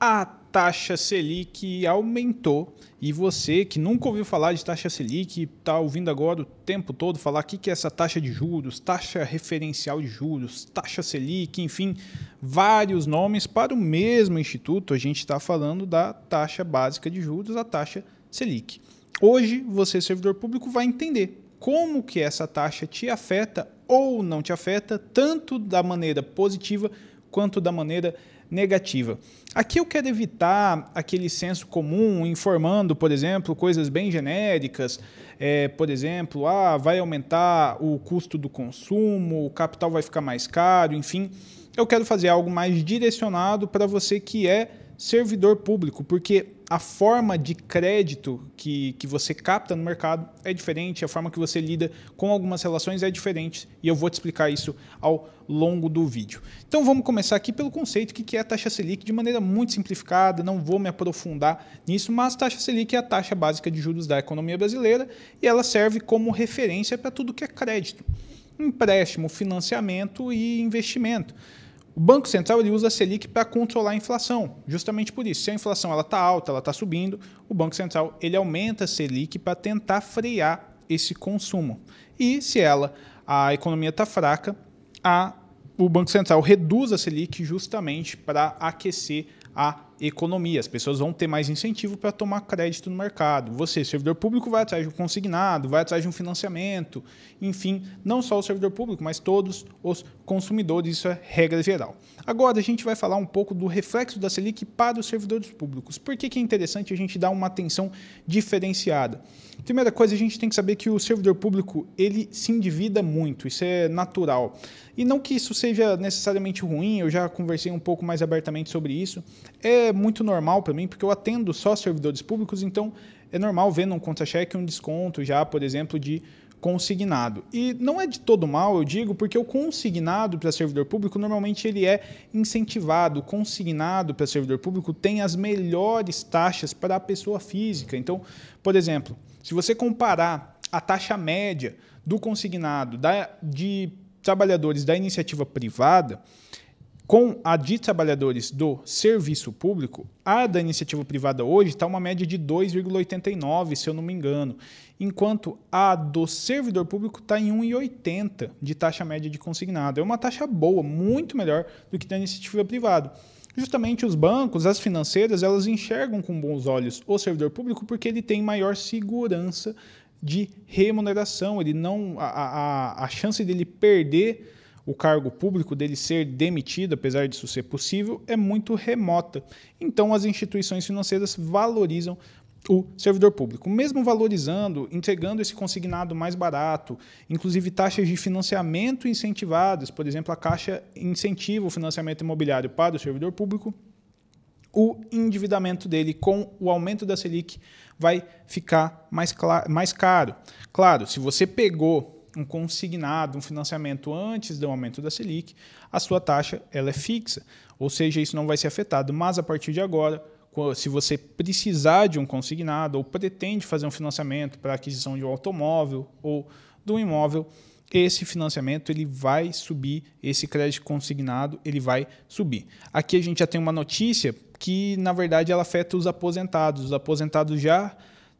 A taxa Selic aumentou e você que nunca ouviu falar de taxa Selic está ouvindo agora o tempo todo falar o que é essa taxa de juros, taxa referencial de juros, taxa Selic, enfim, vários nomes para o mesmo instituto. A gente está falando da taxa básica de juros, a taxa Selic. Hoje você, servidor público, vai entender como que essa taxa te afeta ou não te afeta, tanto da maneira positiva quanto da maneira negativa. Aqui eu quero evitar aquele senso comum informando, por exemplo, coisas bem genéricas, por exemplo, vai aumentar o custo do consumo, o capital vai ficar mais caro, enfim. Eu quero fazer algo mais direcionado para você que é servidor público, porque a forma de crédito que você capta no mercado é diferente, a forma que você lida com algumas relações é diferente e eu vou te explicar isso ao longo do vídeo. Então vamos começar aqui pelo conceito, o que é a taxa Selic, de maneira muito simplificada, não vou me aprofundar nisso, mas a taxa Selic é a taxa básica de juros da economia brasileira e ela serve como referência para tudo que é crédito, empréstimo, financiamento e investimento. O Banco Central ele usa a Selic para controlar a inflação, justamente por isso. Se a inflação está alta, ela está subindo, o Banco Central ele aumenta a Selic para tentar frear esse consumo. E se a economia está fraca, o Banco Central reduz a Selic justamente para aquecer a economia. As pessoas vão ter mais incentivo para tomar crédito no mercado. Você, servidor público, vai atrás de um consignado, vai atrás de um financiamento, enfim, não só o servidor público, mas todos os consumidores, isso é regra geral. Agora a gente vai falar um pouco do reflexo da Selic para os servidores públicos. Por que é interessante a gente dar uma atenção diferenciada? Primeira coisa, a gente tem que saber que o servidor público ele se endivida muito, isso é natural. E não que isso seja necessariamente ruim, eu já conversei um pouco mais abertamente sobre isso. É muito normal para mim, porque eu atendo só servidores públicos, então é normal ver num contra-cheque um desconto já, por exemplo, de consignado. E não é de todo mal, eu digo, porque o consignado para servidor público, normalmente ele é incentivado. O consignado para servidor público tem as melhores taxas para a pessoa física. Então, por exemplo, se você comparar a taxa média do consignado de trabalhadores da iniciativa privada com a de trabalhadores do serviço público, a da iniciativa privada hoje está uma média de 2,89, se eu não me engano, enquanto a do servidor público está em 1,80 de taxa média de consignado. É uma taxa boa, muito melhor do que da iniciativa privada. Justamente os bancos, as financeiras, elas enxergam com bons olhos o servidor público porque ele tem maior segurança de remuneração, ele não, a chance dele perder o cargo público, dele ser demitido, apesar disso ser possível, é muito remota. Então, as instituições financeiras valorizam o servidor público, mesmo valorizando, entregando esse consignado mais barato, inclusive taxas de financiamento incentivadas, por exemplo, a Caixa incentiva o financiamento imobiliário para o servidor público, o endividamento dele com o aumento da Selic vai ficar mais caro. Claro, se você pegou um consignado, um financiamento antes do aumento da Selic, a sua taxa ela é fixa, ou seja, isso não vai ser afetado, mas a partir de agora, se você precisar de um consignado ou pretende fazer um financiamento para aquisição de um automóvel ou de um imóvel, esse financiamento ele vai subir, esse crédito consignado ele vai subir. Aqui a gente já tem uma notícia que, na verdade, ela afeta os aposentados. Os aposentados já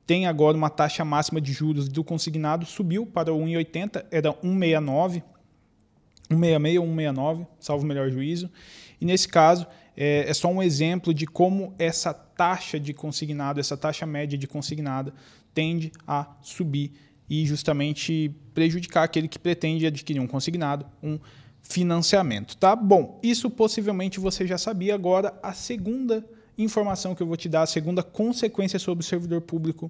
têm agora uma taxa máxima de juros do consignado, subiu para 1,80, era 1,69, 1,66 ou 1,69, salvo o melhor juízo. E nesse caso, é só um exemplo de como essa taxa de consignado, essa taxa média de consignado tende a subir e justamente prejudicar aquele que pretende adquirir um consignado, um financiamento, tá? Bom, isso possivelmente você já sabia. Agora, a segunda informação que eu vou te dar, a segunda consequência sobre o servidor público,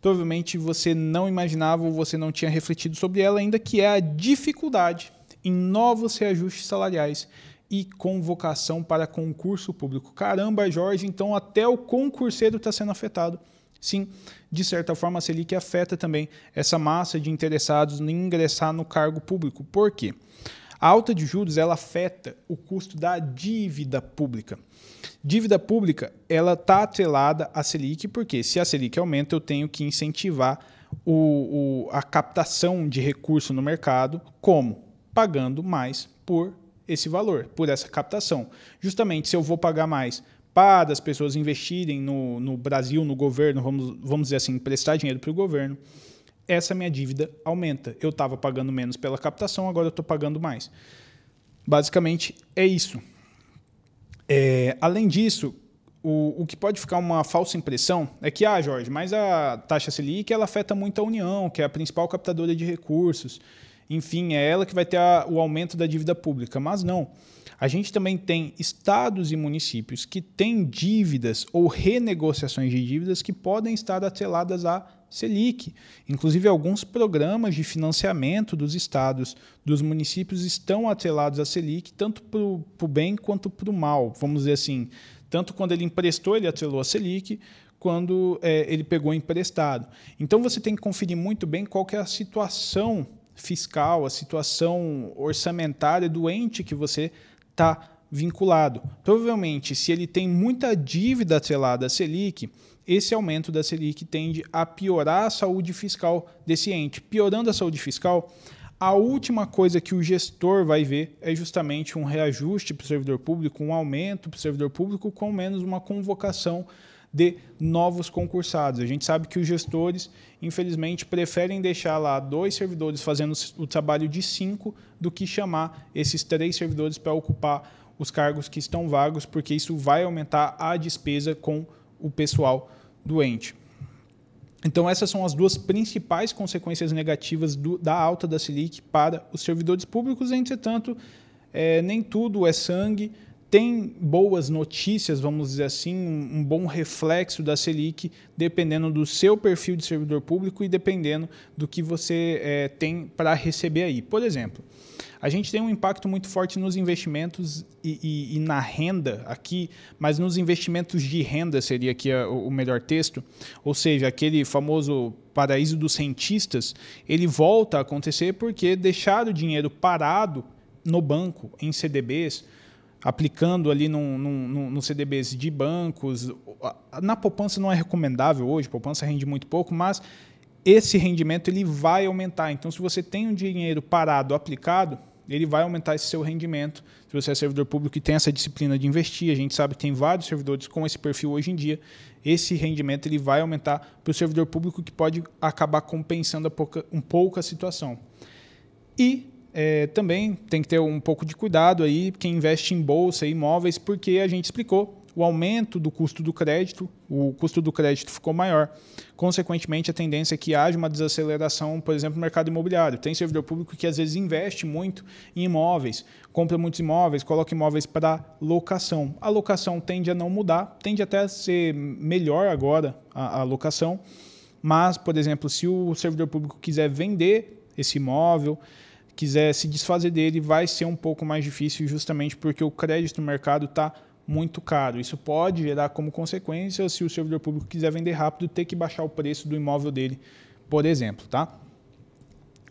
provavelmente você não imaginava ou você não tinha refletido sobre ela ainda, que é a dificuldade em novos reajustes salariais e convocação para concurso público. Caramba, Jorge, então até o concurseiro está sendo afetado. Sim, de certa forma a Selic afeta também essa massa de interessados em ingressar no cargo público. Por quê? A alta de juros ela afeta o custo da dívida pública. Dívida pública ela está atrelada à Selic, porque se a Selic aumenta, eu tenho que incentivar a captação de recurso no mercado, como? Pagando mais por esse valor, por essa captação. Justamente, se eu vou pagar mais para as pessoas investirem no Brasil, no governo, vamos dizer assim, emprestar dinheiro para o governo, essa minha dívida aumenta. Eu estava pagando menos pela captação, agora eu estou pagando mais. Basicamente, é isso. Além disso, o que pode ficar uma falsa impressão é que, Jorge, mas a taxa Selic ela afeta muito a União, que é a principal captadora de recursos. Enfim, é ela que vai ter o aumento da dívida pública. Mas não. A gente também tem estados e municípios que têm dívidas ou renegociações de dívidas que podem estar atreladas à Selic. Inclusive, alguns programas de financiamento dos estados, dos municípios, estão atrelados à Selic, tanto para o bem quanto para o mal. Vamos dizer assim, tanto quando ele emprestou, ele atrelou a Selic, quando ele pegou emprestado. Então, você tem que conferir muito bem qual que é a situação fiscal, a situação orçamentária do ente que você está vinculado. Provavelmente, se ele tem muita dívida atrelada à Selic, esse aumento da Selic tende a piorar a saúde fiscal desse ente. Piorando a saúde fiscal, a última coisa que o gestor vai ver é justamente um reajuste para o servidor público, um aumento para o servidor público, com menos uma convocação de novos concursados. A gente sabe que os gestores, infelizmente, preferem deixar lá 2 servidores fazendo o trabalho de 5 do que chamar esses 3 servidores para ocupar os cargos que estão vagos, porque isso vai aumentar a despesa com o pessoal doente. Então, essas são as 2 principais consequências negativas da alta da Selic para os servidores públicos. Entretanto, nem tudo é sangue. Tem boas notícias, vamos dizer assim, um bom reflexo da Selic, dependendo do seu perfil de servidor público e dependendo do que você tem para receber aí. Por exemplo, a gente tem um impacto muito forte nos investimentos e na renda aqui, mas nos investimentos de renda seria aqui o melhor texto, ou seja, aquele famoso paraíso dos rentistas, ele volta a acontecer porque deixaram o dinheiro parado no banco, em CDBs, aplicando ali no CDBs de bancos. Na poupança não é recomendável hoje, a poupança rende muito pouco, mas esse rendimento ele vai aumentar. Então, se você tem um dinheiro parado aplicado, ele vai aumentar esse seu rendimento. Se você é servidor público e tem essa disciplina de investir, a gente sabe que tem vários servidores com esse perfil hoje em dia, esse rendimento ele vai aumentar para o servidor público, que pode acabar compensando um pouco a situação. E também tem que ter um pouco de cuidado aí quem investe em bolsa e imóveis, porque a gente explicou o aumento do custo do crédito, o custo do crédito ficou maior. Consequentemente, a tendência é que haja uma desaceleração, por exemplo, no mercado imobiliário. Tem servidor público que às vezes investe muito em imóveis, compra muitos imóveis, coloca imóveis para locação. A locação tende a não mudar, tende até a ser melhor agora a locação, mas, por exemplo, se o servidor público quiser vender esse imóvel, quiser se desfazer dele, vai ser um pouco mais difícil, justamente porque o crédito no mercado está muito caro. Isso pode gerar como consequência, se o servidor público quiser vender rápido, ter que baixar o preço do imóvel dele, por exemplo. Tá?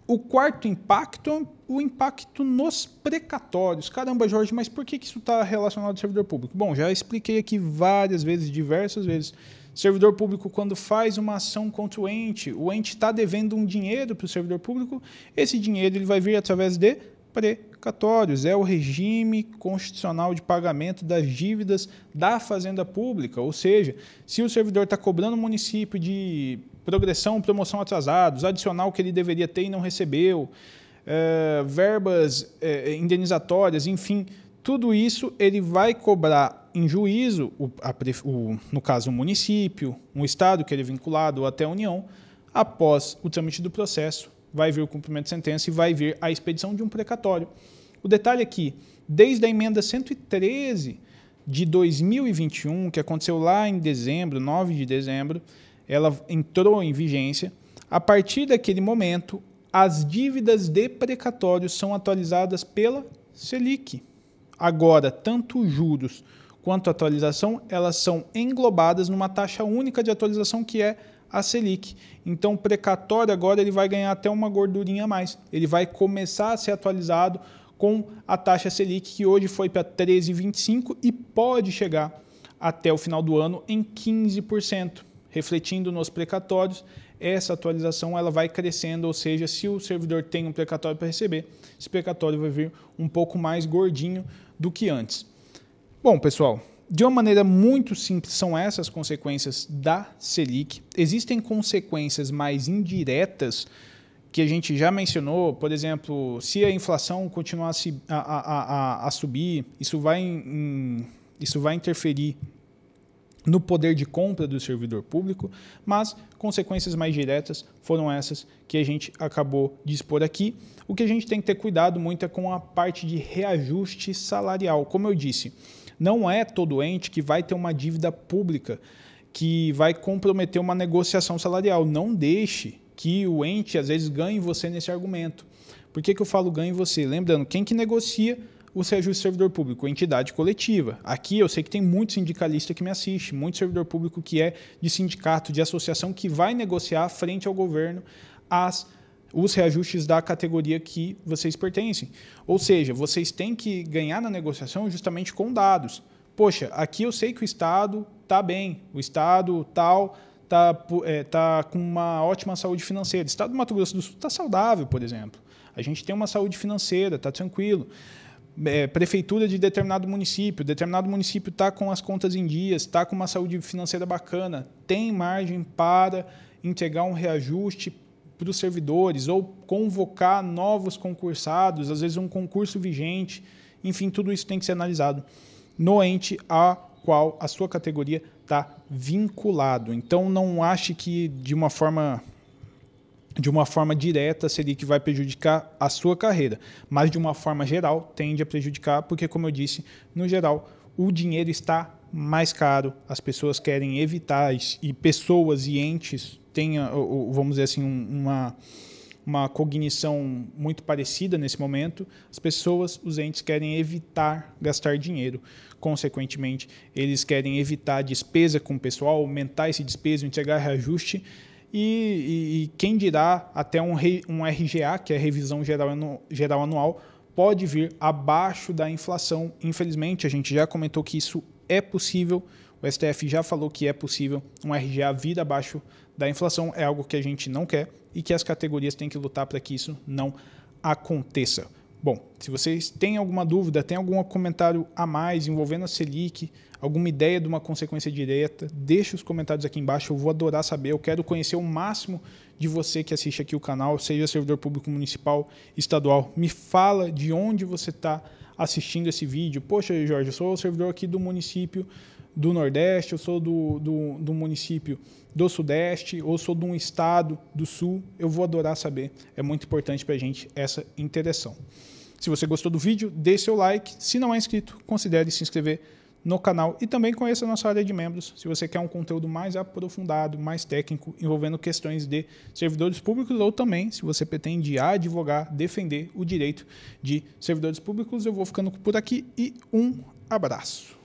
O quarto impacto é o impacto nos precatórios. Caramba, Jorge, mas por que isso está relacionado ao servidor público? Bom, já expliquei aqui várias vezes, diversas vezes. Servidor público, quando faz uma ação contra o ente está devendo um dinheiro para o servidor público, esse dinheiro ele vai vir através de precatórios. É o regime constitucional de pagamento das dívidas da Fazenda Pública, ou seja, se o servidor está cobrando o município de progressão, promoção atrasados, adicional que ele deveria ter e não recebeu, verbas indenizatórias, enfim, tudo isso ele vai cobrar em juízo, no caso o município, um estado que ele é vinculado ou até a União. Após o trâmite do processo, vai vir o cumprimento de sentença e vai vir a expedição de um precatório. O detalhe é que, desde a emenda 113 de 2021, que aconteceu lá em dezembro, 9 de dezembro, ela entrou em vigência. A partir daquele momento, as dívidas de precatórios são atualizadas pela Selic. Agora, tanto os juros quanto a atualização, elas são englobadas numa taxa única de atualização, que é a Selic. Então, o precatório agora ele vai ganhar até uma gordurinha a mais. Ele vai começar a ser atualizado com a taxa Selic, que hoje foi para 13,25 e pode chegar até o final do ano em 15%. Refletindo nos precatórios, essa atualização ela vai crescendo, ou seja, se o servidor tem um precatório para receber, esse precatório vai vir um pouco mais gordinho do que antes. Bom, pessoal, de uma maneira muito simples, são essas consequências da Selic. Existem consequências mais indiretas que a gente já mencionou, por exemplo, se a inflação continuar a subir, isso vai interferir no poder de compra do servidor público, mas consequências mais diretas foram essas que a gente acabou de expor aqui. O que a gente tem que ter cuidado muito é com a parte de reajuste salarial. Como eu disse, não é todo ente que vai ter uma dívida pública que vai comprometer uma negociação salarial. Não deixe que o ente, às vezes, ganhe você nesse argumento. Por que eu falo ganhe você? Lembrando, quem que negocia o reajuste do servidor público? Entidade coletiva. Aqui eu sei que tem muito sindicalista que me assiste, muito servidor público que é de sindicato, de associação, que vai negociar frente ao governo os reajustes da categoria que vocês pertencem. Ou seja, vocês têm que ganhar na negociação justamente com dados. Poxa, aqui eu sei que o Estado está bem, o Estado tal está com uma ótima saúde financeira. O Estado do Mato Grosso do Sul está saudável, por exemplo. A gente tem uma saúde financeira, está tranquilo. Prefeitura de determinado município está com as contas em dias, está com uma saúde financeira bacana, tem margem para entregar um reajuste para os servidores ou convocar novos concursados, às vezes um concurso vigente, enfim, tudo isso tem que ser analisado no ente a qual a sua categoria está vinculado. Então, não ache que de uma forma direta seria que vai prejudicar a sua carreira, mas de uma forma geral tende a prejudicar, porque, como eu disse, no geral, o dinheiro está mais caro, as pessoas querem evitar, e pessoas e entes têm, vamos dizer assim, uma cognição muito parecida nesse momento. As pessoas, os entes querem evitar gastar dinheiro, consequentemente, eles querem evitar despesa com o pessoal, aumentar esse despesa, entregar reajuste. E quem dirá até um RGA, que é a revisão geral anual, pode vir abaixo da inflação. Infelizmente, a gente já comentou que isso é possível, o STF já falou que é possível um RGA vir abaixo da inflação, é algo que a gente não quer e que as categorias têm que lutar para que isso não aconteça. Bom, se vocês têm alguma dúvida, tem algum comentário a mais envolvendo a Selic, alguma ideia de uma consequência direta, deixe os comentários aqui embaixo, eu vou adorar saber, eu quero conhecer o máximo de você que assiste aqui o canal, seja servidor público municipal, estadual, me fala de onde você está assistindo esse vídeo. Poxa, Jorge, eu sou servidor aqui do município do Nordeste, eu sou do município do Sudeste, ou sou de um estado do Sul, eu vou adorar saber, é muito importante para a gente essa interação. Se você gostou do vídeo, deixe seu like, se não é inscrito, considere se inscrever no canal e também conheça a nossa área de membros, se você quer um conteúdo mais aprofundado, mais técnico, envolvendo questões de servidores públicos ou também, se você pretende advogar, defender o direito de servidores públicos. Eu vou ficando por aqui e um abraço.